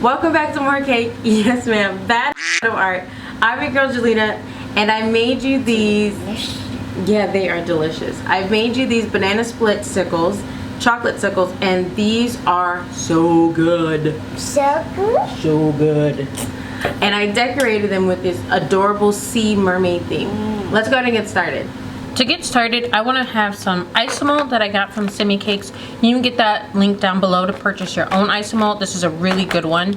Welcome back to more cake. Yes ma'am, that of art. I'm your girl Jelena, and I made you these. Yeah, they are delicious. I've made you these banana split sickles, Chocolate-Sicles, and these are so good. So good? So good. And I decorated them with this adorable sea mermaid theme. Let's go ahead and get started. To get started, I want to have some isomalt that I got from Simi Cakes. You can get that link down below to purchase your own isomalt. This is a really good one.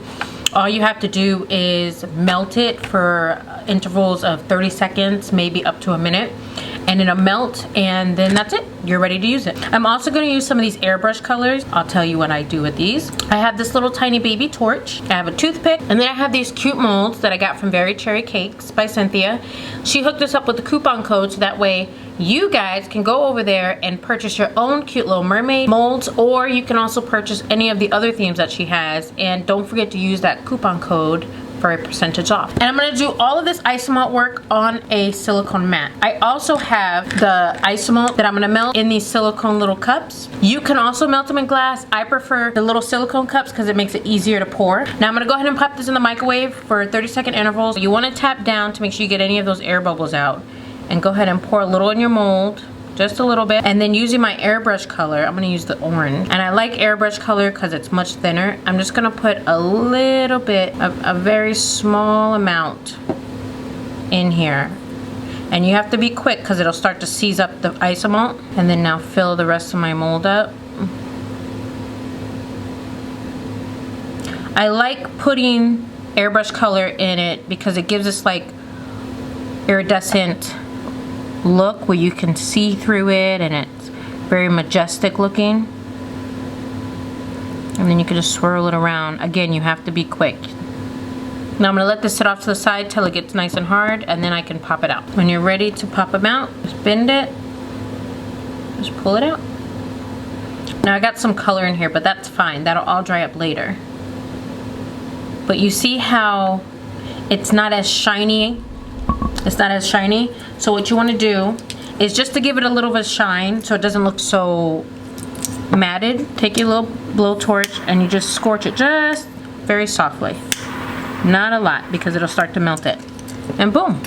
All you have to do is melt it for intervals of 30 seconds, maybe up to a minute. And it'll melt, and then that's it. You're ready to use it. I'm also going to use some of these airbrush colors. I'll tell you what I do with these. I have this little tiny baby torch. I have a toothpick, and then I have these cute molds that I got from Very Cherry Cakes by Cynthia. She hooked us up with the coupon code so that way you guys can go over there and purchase your own cute little mermaid molds, or you can also purchase any of the other themes that she has. And don't forget to use that coupon code for a percentage off. And I'm going to do all of this isomalt work on a silicone mat. I also have the isomalt that I'm going to melt in these silicone little cups. You can also melt them in glass. I prefer the little silicone cups because it makes it easier to pour. Now I'm going to go ahead and pop this in the microwave for 30-second intervals. You want to tap down to make sure you get any of those air bubbles out. And go ahead and pour a little in your mold. Just a little bit. And then using my airbrush color, I'm gonna use the orange. And I like airbrush color because it's much thinner. I'm just gonna put a little bit of a very small amount in here. And you have to be quick because it'll start to seize up the isomalt. And then now fill the rest of my mold up. I like putting airbrush color in it because it gives us like iridescent look where you can see through it, and it's very majestic looking. And then you can just swirl it around. Again, you have to be quick. Now I'm going to let this sit off to the side till it gets nice and hard, and then I can pop it out. When you're ready to pop them out, just bend it, just pull it out. Now I got some color in here, but that's fine. That'll all dry up later. But you see how it's not as shiny? It's not as shiny. So what you want to do is just to give it a little bit of shine so it doesn't look so matted. Take your little blowtorch and you just scorch it just very softly. Not a lot because it'll start to melt it. And boom.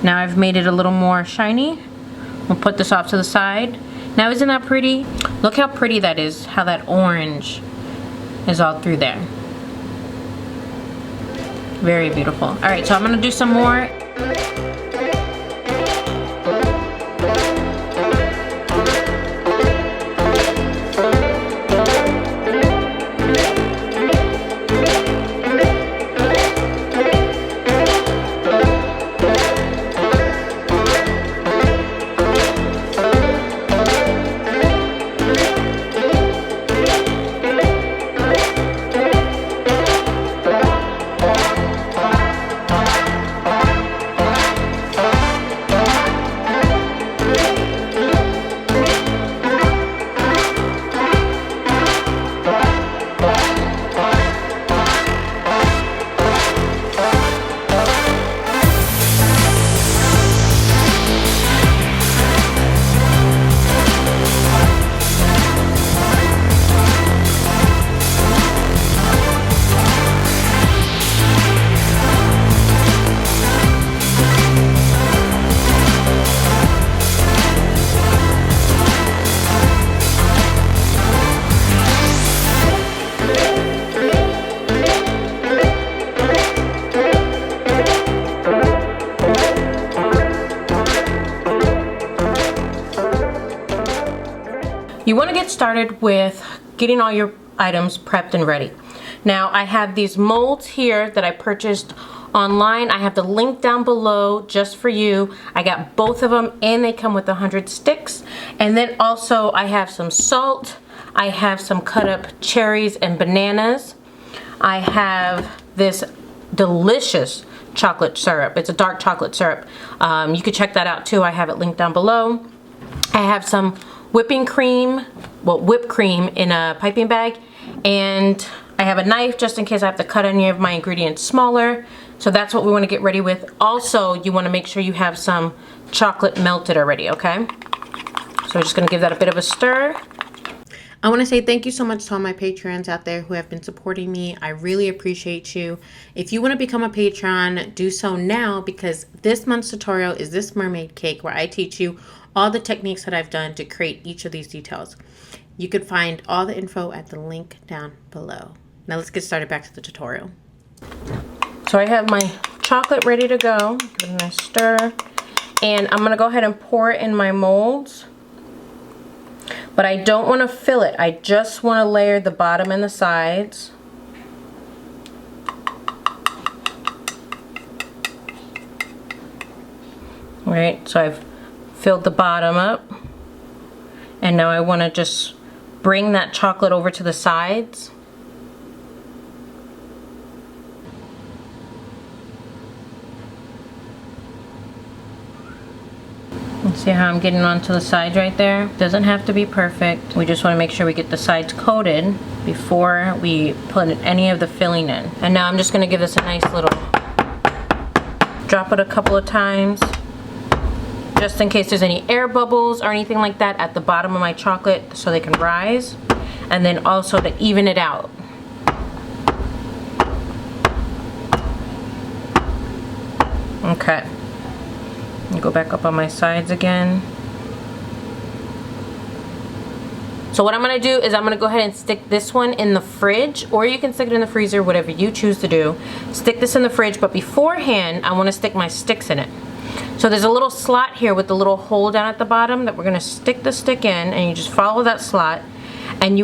Now I've made it a little more shiny. We'll put this off to the side. Now isn't that pretty? Look how pretty that is, how that orange is all through there. Very beautiful. Alright, so I'm going to do some more. You want to get started with getting all your items prepped and ready. Now I have these molds here that I purchased online. I have the link down below just for you. I got both of them and they come with 100 sticks. And then also I have some salt. I have some cut up cherries and bananas. I have this delicious chocolate syrup. It's a dark chocolate syrup. You can check that out too. I have it linked down below. I have some whipping cream, well, whipped cream in a piping bag, and I have a knife just in case I have to cut any of my ingredients smaller. So that's what we want to get ready with. Also, you want to make sure you have some chocolate melted already, okay? So we're just going to give that a bit of a stir. I want to say thank you so much to all my patrons out there who have been supporting me. I really appreciate you. If you want to become a patron, do so now, because this month's tutorial is this mermaid cake where I teach you all the techniques that I've done to create each of these details. You could find all the info at the link down below. Now let's get started back to the tutorial. So I have my chocolate ready to go. Give it a nice stir. And I'm going to go ahead and pour it in my molds. But I don't want to fill it. I just want to layer the bottom and the sides. Alright, so I've filled the bottom up. And now I want to just bring that chocolate over to the sides. See how I'm getting onto the sides right there? Doesn't have to be perfect. We just want to make sure we get the sides coated before we put any of the filling in. And now I'm just going to give this a nice little drop it a couple of times, just in case there's any air bubbles or anything like that at the bottom of my chocolate, so they can rise, and then also to even it out. Okay. Go back up on my sides again. So what I'm going to do is I'm going to go ahead and stick this one in the fridge, or you can stick it in the freezer, whatever you choose to do. Stick this in the fridge, but beforehand I want to stick my sticks in it. So there's a little slot here with the little hole down at the bottom that we're going to stick the stick in, and you just follow that slot. And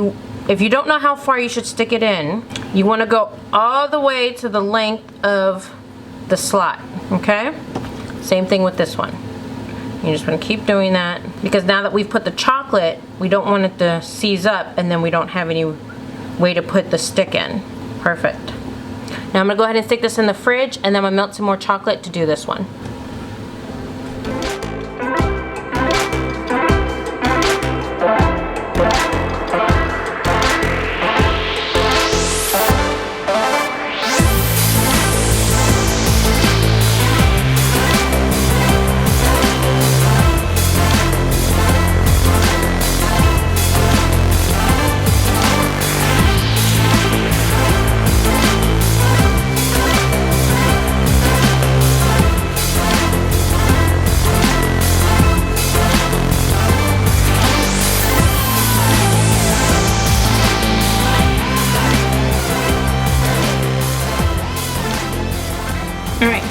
if you don't know how far you should stick it in, you want to go all the way to the length of the slot, okay? Same thing with this one. You just want to keep doing that, because now that we've put the chocolate, we don't want it to seize up and then we don't have any way to put the stick in. Perfect. Now I'm going to go ahead and stick this in the fridge, and then I'm going to melt some more chocolate to do this one.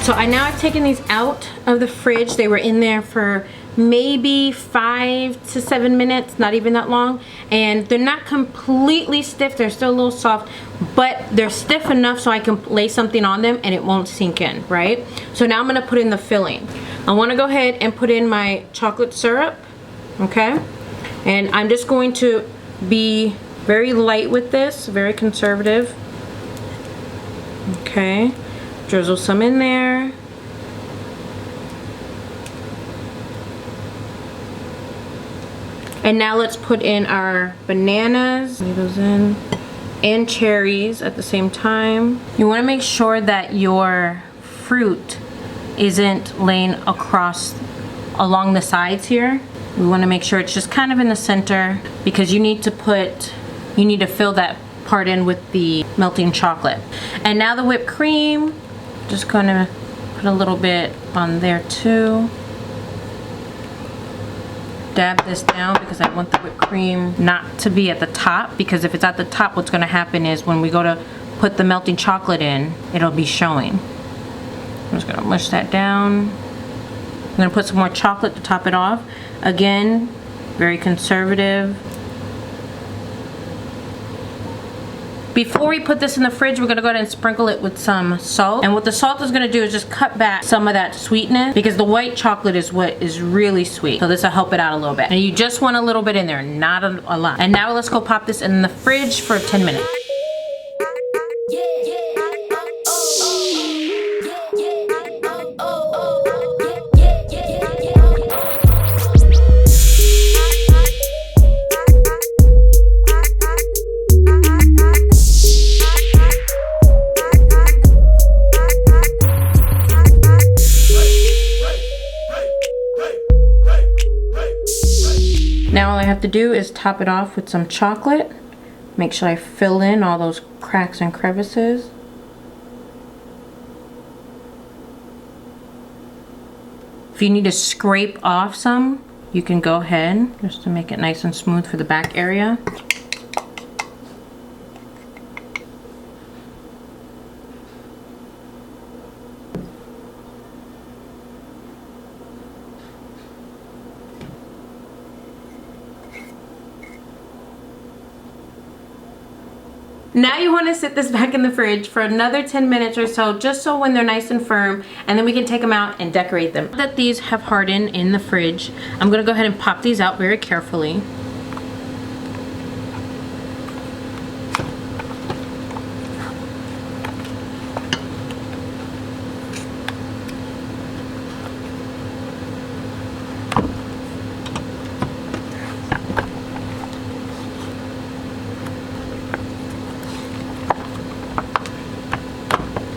So now I've taken these out of the fridge. They were in there for maybe 5 to 7 minutes, not even that long. And they're not completely stiff, they're still a little soft, but they're stiff enough so I can lay something on them and it won't sink in, right? So now I'm gonna put in the filling. I wanna go ahead and put in my chocolate syrup, okay? And I'm just going to be very light with this, very conservative. Okay. Drizzle some in there. And now let's put in our bananas. Leave those in. And cherries at the same time. You want to make sure that your fruit isn't laying along the sides here. We want to make sure it's just kind of in the center, because you need to fill that part in with the melting chocolate. And now the whipped cream. Just gonna put a little bit on there too. Dab this down because I want the whipped cream not to be at the top, because if it's at the top, what's gonna happen is when we go to put the melting chocolate in, it'll be showing. I'm just gonna mush that down. I'm gonna put some more chocolate to top it off. Again, very conservative. Before we put this in the fridge, we're gonna go ahead and sprinkle it with some salt. And what the salt is gonna do is just cut back some of that sweetness, because the white chocolate is what is really sweet. So this will help it out a little bit. And you just want a little bit in there, not a lot. And now let's go pop this in the fridge for 10 minutes. Now Now all I have to do is top it off with some chocolate. Make sure I fill in all those cracks and crevices. If you need to scrape off some, you can go ahead just to make it nice and smooth for the back area. Now you want to sit this back in the fridge for another 10 minutes or so, just so when they're nice and firm, and then we can take them out and decorate them. Now that these have hardened in the fridge, I'm going to go ahead and pop these out very carefully.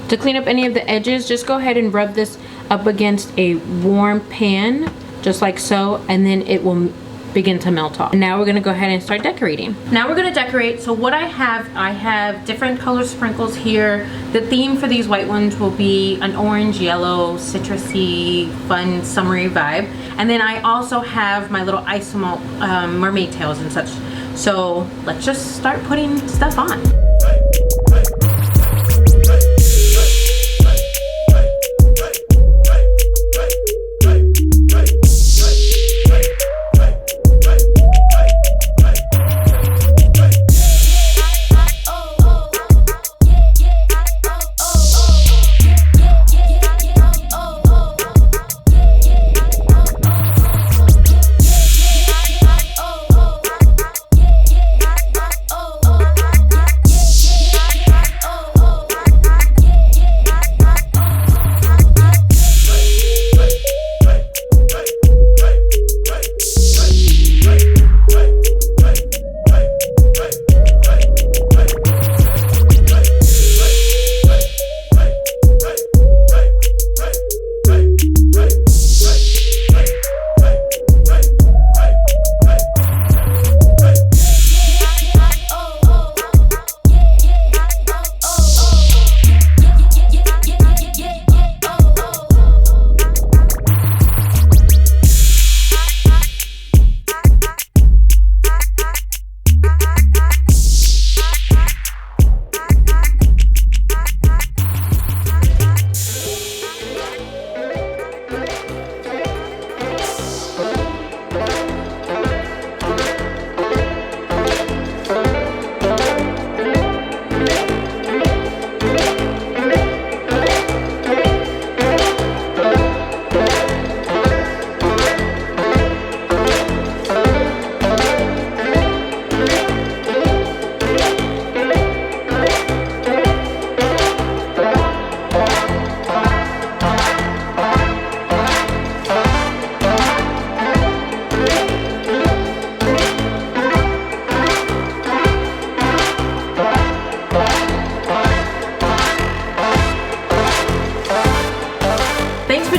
To clean up any of the edges, just go ahead and rub this up against a warm pan, just like so, and then it will begin to melt off. Now we're gonna go ahead and start decorating. Now we're gonna decorate. So what I have different color sprinkles here. The theme for these white ones will be an orange, yellow, citrusy, fun, summery vibe. And then I also have my little isomalt mermaid tails and such. So let's just start putting stuff on.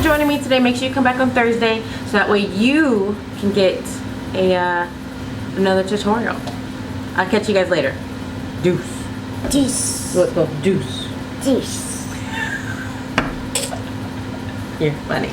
Joining me today. Make sure you come back on Thursday so that way you can get another tutorial. I'll catch you guys later. Deuce. Deuce. Let's go. Deuce. Deuce. You're funny.